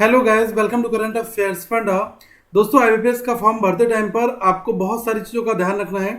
Hello guys, welcome to current affairs फंडा। दोस्तों, IBPS का फॉर्म भरते टाइम पर आपको बहुत सारी चीज़ों का ध्यान रखना है।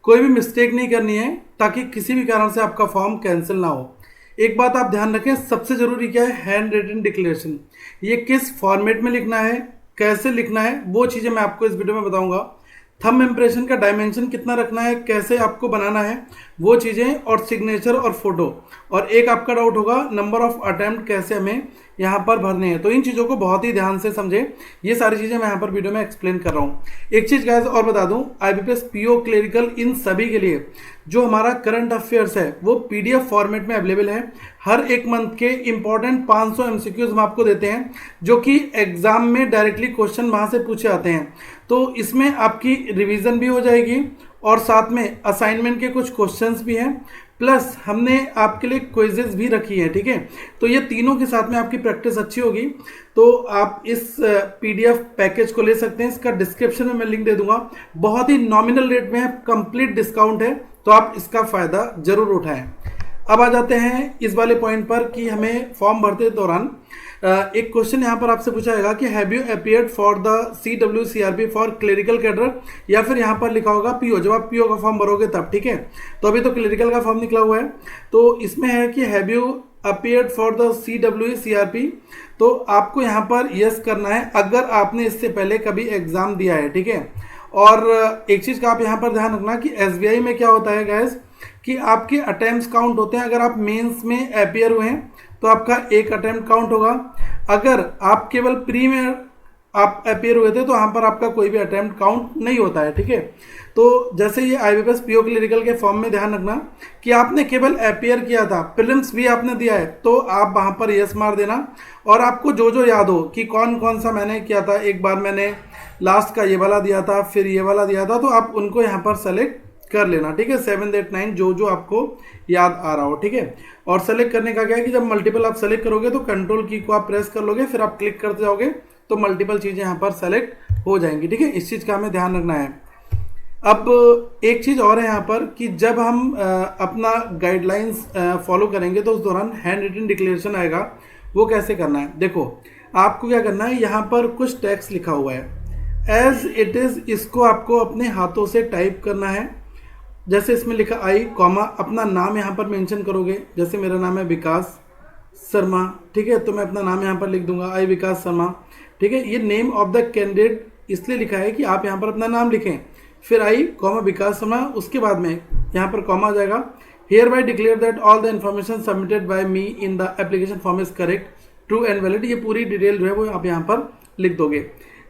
कोई भी मिस्टेक नहीं करनी है ताकि किसी भी कारण से आपका फॉर्म कैंसिल ना हो। एक बात आप ध्यान रखें, सबसे जरूरी क्या है, हैंड रिटन डिक्लेरेशन। ये किस फॉर्मेट में लिखना है, कैसे लिखना है, वो चीज़ें मैं आपको इस वीडियो में बताऊंगा। थंब इम्प्रेशन का डायमेंशन कितना रखना है, कैसे आपको बनाना है, वो चीज़ें, और सिग्नेचर और फोटो। और एक आपका डाउट होगा, नंबर ऑफ अटेम्प्ट कैसे हमें यहाँ पर भरने हैं। तो इन चीज़ों को बहुत ही ध्यान से समझें। ये सारी चीज़ें मैं यहाँ पर वीडियो में एक्सप्लेन कर रहा हूँ। एक चीज़ गाइस और बता दूँ, आईबीपीएस पीओ क्लेरिकल इन सभी के लिए जो हमारा करंट अफेयर्स है वो पीडीएफ फॉर्मेट में अवेलेबल है। हर एक मंथ के इंपॉर्टेंट 500 एमसीक्यूज हम आपको देते हैं जो कि एग्जाम में डायरेक्टली क्वेश्चन वहाँ से पूछे आते हैं। तो इसमें आपकी रिवीजन भी हो जाएगी और साथ में असाइनमेंट के कुछ क्वेश्चंस भी हैं, प्लस हमने आपके लिए क्विजेज भी रखी है। ठीक है, तो ये तीनों के साथ में आपकी प्रैक्टिस अच्छी होगी। तो आप इस पीडीएफ पैकेज को ले सकते हैं। इसका डिस्क्रिप्शन में मैं लिंक दे दूंगा। बहुत ही नॉमिनल रेट में है, कंप्लीट डिस्काउंट है, तो आप इसका फायदा जरूर उठाएं। अब आ जाते हैं इस वाले पॉइंट पर कि हमें फॉर्म भरते दौरान एक क्वेश्चन यहाँ पर आपसे पूछा जाएगा कि have you appeared for the CWCRB for clerical cadre, या फिर यहाँ पर लिखा होगा पीओ, जब आप पीओ का फॉर्म भरोगे तब। ठीक है, तो अभी तो क्लेरिकल का फॉर्म निकला हुआ है, तो इसमें है कि have you appeared for the CWCRB। तो आपको यहाँ पर यस करना है अगर आपने इससे पहले कभी एग्जाम दिया है। ठीक है, और एक चीज़ का आप यहाँ पर ध्यान रखना कि SBI में क्या होता है गैस, कि आपके अटेम्प्ट्स काउंट होते हैं। अगर आप मेंस में अपीयर हुए हैं तो आपका एक अटेम्प्ट काउंट होगा। अगर आप केवल प्री में आप अपीयर हुए थे तो यहाँ पर आपका कोई भी अटेम्प्ट काउंट नहीं होता है। ठीक है, तो जैसे ये आईबीपीएस पीओ क्लेरिकल के फॉर्म में ध्यान रखना कि आपने केवल अपीयर किया था, प्रीलिम्स भी आपने दिया है, तो आप वहाँ पर यस मार देना। और आपको जो जो याद हो कि कौन कौन सा मैंने किया था, एक बार मैंने लास्ट का ये वाला दिया था, फिर ये वाला दिया था, तो आप उनको यहाँ पर सेलेक्ट कर लेना। ठीक है, 7, 8, 9 जो जो आपको याद आ रहा हो। ठीक है, और सेलेक्ट करने का क्या है कि जब मल्टीपल आप सेलेक्ट करोगे तो कंट्रोल की को आप प्रेस कर लोगे, फिर आप क्लिक करते जाओगे तो मल्टीपल चीज़ें यहाँ पर सेलेक्ट हो जाएंगी। ठीक है, इस चीज़ का हमें ध्यान रखना है। अब एक चीज़ और है यहाँ पर कि जब हम अपना गाइडलाइंस फॉलो करेंगे तो उस दौरान हैंड रिटन डिक्लेरेशन आएगा, वो कैसे करना है। देखो, आपको क्या करना है, यहाँ पर कुछ टेक्स्ट लिखा हुआ है एज इट इज़, इसको आपको अपने हाथों से टाइप करना है। जैसे इसमें लिखा आई कॉमा, अपना नाम यहाँ पर मेंशन करोगे। जैसे मेरा नाम है विकास शर्मा, ठीक है, तो मैं अपना नाम यहाँ पर लिख दूंगा, आई विकास शर्मा। ठीक है, ये नेम ऑफ द कैंडिडेट इसलिए लिखा है कि आप यहाँ पर अपना नाम लिखें, फिर आई कॉमा विकास शर्मा, उसके बाद में यहाँ पर कॉमा आ जाएगा। Here by declare that all the information submitted by me in the application form is correct, true and valid. ये पूरी डिटेल जो है वो आप यहाँ पर लिख दोगे।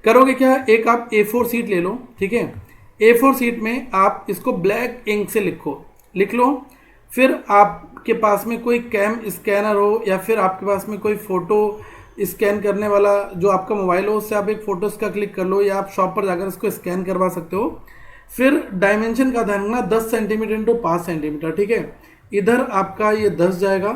करोगे क्या, एक आप A4 शीट ले लो। ठीक है, A4 शीट में आप इसको ब्लैक इंक से लिख लो। फिर आपके पास में कोई कैम स्कैनर हो या फिर आपके पास में कोई फ़ोटो स्कैन करने वाला जो आपका मोबाइल हो, उससे आप एक फ़ोटो इसका क्लिक कर लो, या आप शॉप पर जाकर इसको स्कैन करवा सकते हो। फिर डायमेंशन का ध्यान रखना, 10 सेंटीमीटर इंटू 5 सेंटीमीटर। ठीक है, इधर आपका ये 10 जाएगा।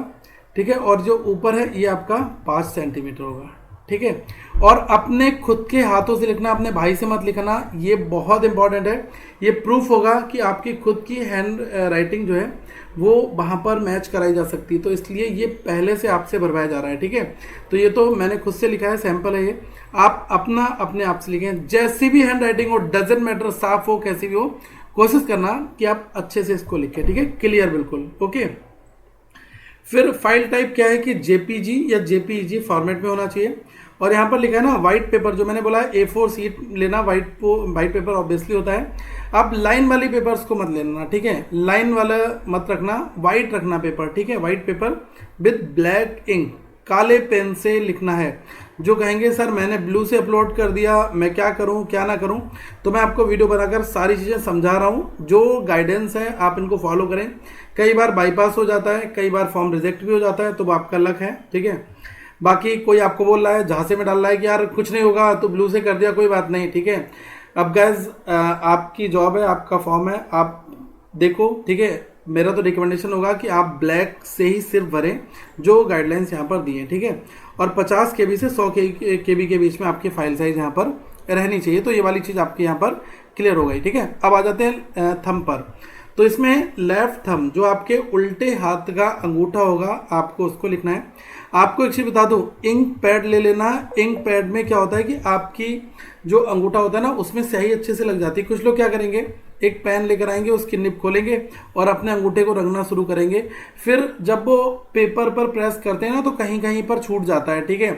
ठीक है, और जो ऊपर है ये आपका 5 सेंटीमीटर होगा। ठीक है, और अपने खुद के हाथों से लिखना, अपने भाई से मत लिखना, ये बहुत इंपॉर्टेंट है। ये प्रूफ होगा कि आपकी खुद की हैंड राइटिंग जो है वो वहाँ पर मैच कराई जा सकती है, तो इसलिए ये पहले से आपसे भरवाया जा रहा है। ठीक है, तो ये तो मैंने खुद से लिखा है, सैंपल है ये। आप अपना अपने आप से लिखें, जैसी भी हैंड राइटिंग हो, डजेंट मैटर, साफ हो कैसी भी हो, कोशिश करना कि आप अच्छे से इसको लिखें। ठीक है, क्लियर बिल्कुल, ओके। फिर फाइल टाइप क्या है कि JPG या JPEG फॉर्मेट में होना चाहिए। और यहाँ पर लिखा है ना वाइट पेपर, जो मैंने बोला है A4 शीट लेना, वाइट पेपर ऑब्वियसली होता है। आप लाइन वाली पेपर्स को मत लेना। ठीक है, लाइन वाला मत रखना, वाइट रखना पेपर। ठीक है, white paper with black ink, काले पेन से लिखना है। जो कहेंगे सर मैंने ब्लू से अपलोड कर दिया, मैं क्या करूं क्या ना करूं, तो मैं आपको वीडियो बनाकर सारी चीज़ें समझा रहा हूं। जो गाइडेंस है आप इनको फॉलो करें। कई बार बाईपास हो जाता है, कई बार फॉर्म रिजेक्ट भी हो जाता है, तो वो आपका लक है। ठीक है, बाकी कोई आपको बोल रहा है झांसे में डाल रहा है कि यार कुछ नहीं होगा तो ब्लू से कर दिया, कोई बात नहीं। ठीक है, अब गैस आपकी जॉब है, आपका फॉर्म है, आप देखो। ठीक है, मेरा तो रिकमेंडेशन होगा कि आप ब्लैक से ही सिर्फ भरें जो गाइडलाइंस यहाँ पर दी है। ठीक है, और 50 KB से 100 KB के बीच में आपकी फाइल साइज यहाँ पर रहनी चाहिए। तो ये वाली चीज़ आपकी यहाँ पर क्लियर हो गई। ठीक है, अब आ जाते हैं थंब पर। तो इसमें लेफ्ट थंब जो आपके उल्टे हाथ का अंगूठा होगा आपको उसको लिखना है। आपको एक चीज बता दूं, इंक पैड ले लेना। इंक पैड में क्या होता है कि आपकी जो अंगूठा होता है ना उसमें स्याही अच्छे से लग जाती है। कुछ लोग क्या करेंगे, एक पेन लेकर आएंगे, उसकी निब खोलेंगे और अपने अंगूठे को रंगना शुरू करेंगे। फिर जब वो पेपर पर प्रेस करते हैं ना तो कहीं कहीं पर छूट जाता है, ठीक है,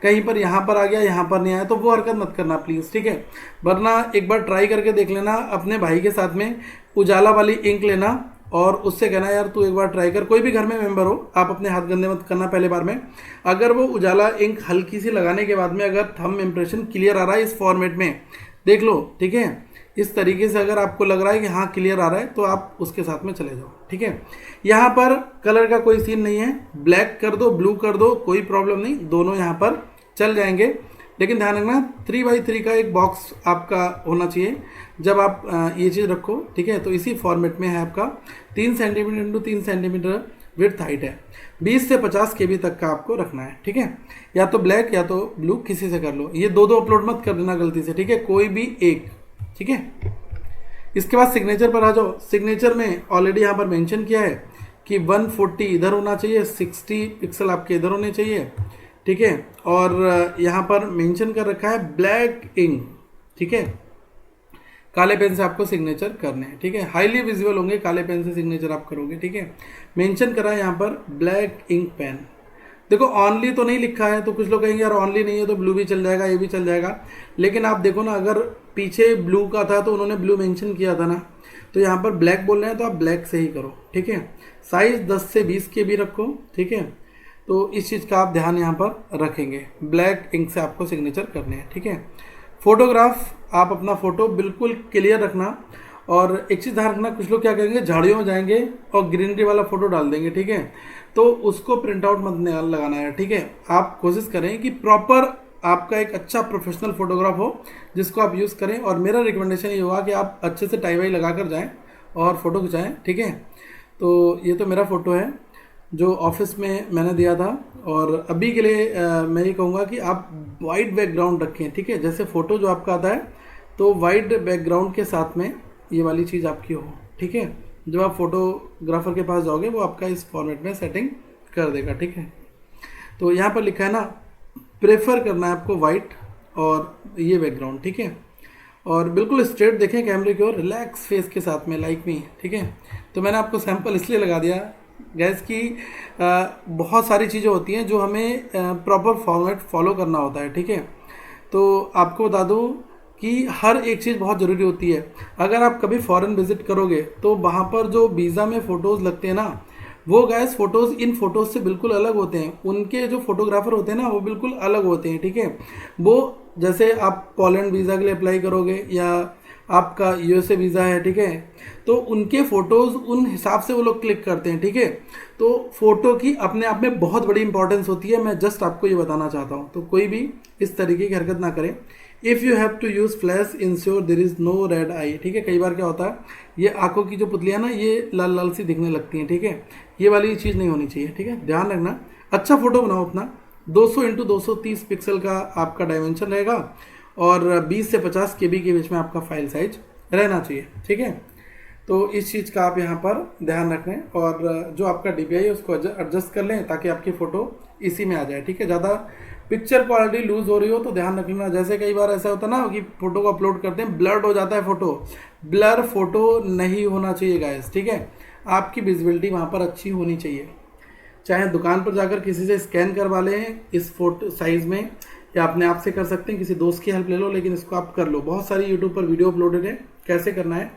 कहीं पर यहाँ पर आ गया यहाँ पर नहीं आया, तो वो हरकत मत करना प्लीज़, ठीक है। वरना एक बार ट्राई करके देख लेना, अपने भाई के साथ में उजाला वाली इंक लेना और उससे कहना यार तू एक बार ट्राई कर। कोई भी घर में मेंबर हो, आप अपने हाथ गंदे मत करना पहले बार में। अगर वो उजाला इंक हल्की सी लगाने के बाद में अगर थंब इम्प्रेशन क्लियर आ रहा है इस फॉर्मेट में, देख लो, ठीक है, इस तरीके से अगर आपको लग रहा है कि हाँ क्लियर आ रहा है तो आप उसके साथ में चले जाओ, ठीक है। यहाँ पर कलर का कोई सीन नहीं है, ब्लैक कर दो, ब्लू कर दो, कोई प्रॉब्लम नहीं, दोनों यहाँ पर चल जाएंगे। लेकिन ध्यान रखना 3x3 का एक बॉक्स आपका होना चाहिए जब आप ये चीज़ रखो, ठीक है। तो इसी फॉर्मेट में है आपका 3 centimetre into 3 centimetre width height है। 20 से 50 KB तक का आपको रखना है, ठीक है। या तो ब्लैक या तो ब्लू, किसी से कर लो। ये दो अपलोड मत कर देना गलती से, ठीक है, कोई भी एक, ठीक है। इसके बाद सिग्नेचर पर आ जाओ। सिग्नेचर में ऑलरेडी यहाँ पर मेंशन किया है कि 140 इधर होना चाहिए, 60 पिक्सल आपके इधर होने चाहिए, ठीक है। और यहाँ पर मेंशन कर रखा है ब्लैक इंक, ठीक है, काले पेन से आपको सिग्नेचर करने हैं, ठीक है। हाईली विजिबल होंगे, काले पेन से सिग्नेचर आप करोगे, ठीक है। मेंशन करा है यहाँ पर ब्लैक इंक पेन। देखो ऑनली तो नहीं लिखा है, तो कुछ लोग कहेंगे यार ऑनली नहीं है तो ब्लू भी चल जाएगा, ये भी चल जाएगा। लेकिन आप देखो ना, अगर पीछे ब्लू का था तो उन्होंने ब्लू मेंशन किया था ना, तो यहाँ पर ब्लैक बोल रहे हैं तो आप ब्लैक से ही करो, ठीक है। साइज 10 से 20 KB रखो, ठीक है। तो इस चीज़ का आप ध्यान यहाँ पर रखेंगे, ब्लैक इंक से आपको सिग्नेचर करने हैं, ठीक है। फोटोग्राफ, आप अपना फोटो बिल्कुल क्लियर रखना। और एक चीज़ ध्यान रखना, कुछ लोग क्या करेंगे, झाड़ियों में जाएंगे और ग्रीनरी वाला फोटो डाल देंगे, ठीक है। तो उसको प्रिंट आउट मत लगाना है, ठीक है। आप कोशिश करें कि प्रॉपर आपका एक अच्छा प्रोफेशनल फोटोग्राफ हो जिसको आप यूज़ करें। और मेरा रिकमेंडेशन ये होगा कि आप अच्छे से टाई वाई लगा कर जाएँ और फोटो खिंचाएँ, ठीक है। तो ये तो मेरा फ़ोटो है जो ऑफिस में मैंने दिया था। और अभी के लिए मैं ये कहूँगा कि आप वाइट बैकग्राउंड रखें, ठीक है। जैसे फ़ोटो जो आपका आता है तो वाइट बैकग्राउंड के साथ में ये वाली चीज़ आपकी हो, ठीक है। जब आप फोटोग्राफर के पास जाओगे वो आपका इस फॉर्मेट में सेटिंग कर देगा, ठीक है। तो यहाँ पर लिखा है ना, प्रेफर करना है आपको वाइट और ये बैकग्राउंड, ठीक है। और बिल्कुल स्ट्रेट देखें कैमरे की ओर, रिलैक्स फेस के साथ में, लाइक मी, ठीक है। तो मैंने आपको सैंपल इसलिए लगा दिया गैस की बहुत सारी चीज़ें होती हैं जो हमें प्रॉपर फॉर्मेट फॉलो करना होता है, ठीक है। तो आपको बता दूँ कि हर एक चीज़ बहुत ज़रूरी होती है। अगर आप कभी फॉरेन विजिट करोगे तो वहाँ पर जो वीज़ा में फ़ोटोज़ लगते हैं ना, वो गैस फ़ोटोज़ इन फ़ोटोज़ से बिल्कुल अलग होते हैं। उनके जो फोटोग्राफर होते हैं ना वो बिल्कुल अलग होते हैं, ठीक है। वो जैसे आप पोलैंड वीज़ा के लिए अप्लाई करोगे या आपका USA वीज़ा है, ठीक है, तो उनके फ़ोटोज़ उन हिसाब से वो लोग क्लिक करते हैं, ठीक है। तो फ़ोटो की अपने आप में बहुत बड़ी इंपॉर्टेंस होती है, मैं जस्ट आपको ये बताना चाहता हूँ। तो कोई भी इस तरीके की हरकत ना करें। If you have to use flash ensure there is no red eye, ठीक है। कई बार क्या होता है, ये आंखों की जो पुतलियाँ ना ये लाल लाल सी दिखने लगती हैं, ठीक है। ये वाली चीज़ नहीं होनी चाहिए, ठीक है, ध्यान रखना। अच्छा फोटो बनाओ अपना। 200 × 230 पिक्सल का आपका डायमेंशन रहेगा और 20 से 50 KB के बीच में आपका फाइल साइज रहना चाहिए, ठीक है। तो इस चीज़ का आप यहाँ पर ध्यान रखें और जो आपका DPI है उसको एडजस्ट कर लें ताकि आपकी फ़ोटो इसी में आ जाए, ठीक है। ज़्यादा पिक्चर क्वालिटी लूज़ हो रही हो तो ध्यान रखना। जैसे कई बार ऐसा होता है ना कि फ़ोटो को अपलोड करते हैं, ब्लर्ड हो जाता है फ़ोटो। ब्लर फोटो नहीं होना चाहिए गाइस, ठीक है। आपकी विजिबिलिटी वहाँ पर अच्छी होनी चाहिए। चाहे दुकान पर जाकर किसी से स्कैन करवा लें इस फोटो साइज़ में, या अपने आप से कर सकते हैं, किसी दोस्त की हेल्प ले लो, लेकिन इसको आप कर लो। बहुत सारी यूट्यूब पर वीडियो अपलोडेड है कैसे करना है।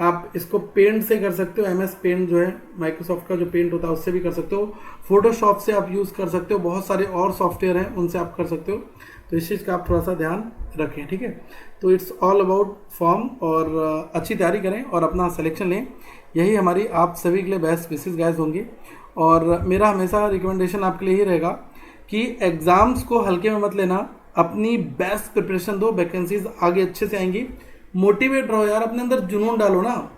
आप इसको पेंट से कर सकते हो, MS पेंट जो है माइक्रोसॉफ्ट का जो पेंट होता है उससे भी कर सकते हो। फोटोशॉप से आप यूज़ कर सकते हो, बहुत सारे और सॉफ्टवेयर हैं उनसे आप कर सकते हो। तो इस चीज़ का आप थोड़ा सा ध्यान रखें, ठीक है। तो इट्स ऑल अबाउट फॉर्म, और अच्छी तैयारी करें और अपना सिलेक्शन लें। यही हमारी आप सभी के लिए बेस्ट विशेष गाइस होंगी। और मेरा हमेशा रिकमेंडेशन आपके लिए ही रहेगा कि एग्ज़ाम्स को हल्के में मत लेना, अपनी बेस्ट प्रिपरेशन दो, वैकेंसीज आगे अच्छे से आएंगी। मोटिवेट रहो यार, अपने अंदर जुनून डालो ना।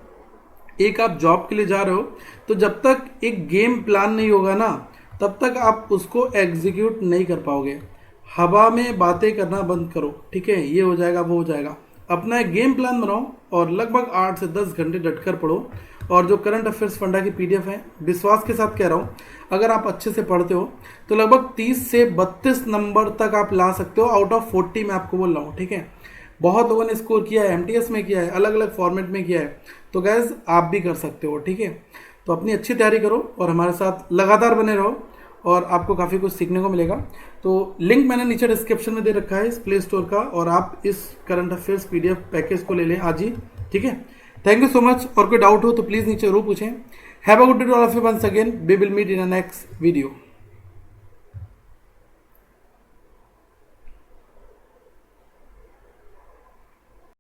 एक आप जॉब के लिए जा रहे हो तो जब तक एक गेम प्लान नहीं होगा ना तब तक आप उसको एग्जीक्यूट नहीं कर पाओगे। हवा में बातें करना बंद करो, ठीक है, ये हो जाएगा वो हो जाएगा। अपना एक गेम प्लान बनाओ और लगभग 8 से 10 घंटे डटकर पढ़ो और जो करंट अफेयर्स फंडा की पीडीएफ है, विश्वास के साथ कह रहा हूँ, अगर आप अच्छे से पढ़ते हो तो लगभग 30 से 32 नंबर तक आप ला सकते हो आउट ऑफ 40 मैं आपको बोल रहा हूँ, ठीक है। बहुत लोगों ने स्कोर किया है, एमटीएस में किया है, अलग अलग फॉर्मेट में किया है, तो गैस आप भी कर सकते हो, ठीक है। तो अपनी अच्छी तैयारी करो और हमारे साथ लगातार बने रहो और आपको काफ़ी कुछ सीखने को मिलेगा। तो लिंक मैंने नीचे डिस्क्रिप्शन में दे रखा है इस प्ले स्टोर का, और आप इस करंट अफेयर्स पीडीएफ पैकेज को ले लें आज ही, ठीक है। Thank you so much. और कोई डाउट हो तो प्लीज़ नीचे जरूर पूछें। Have a good day to all of you once again. We will meet in a next video.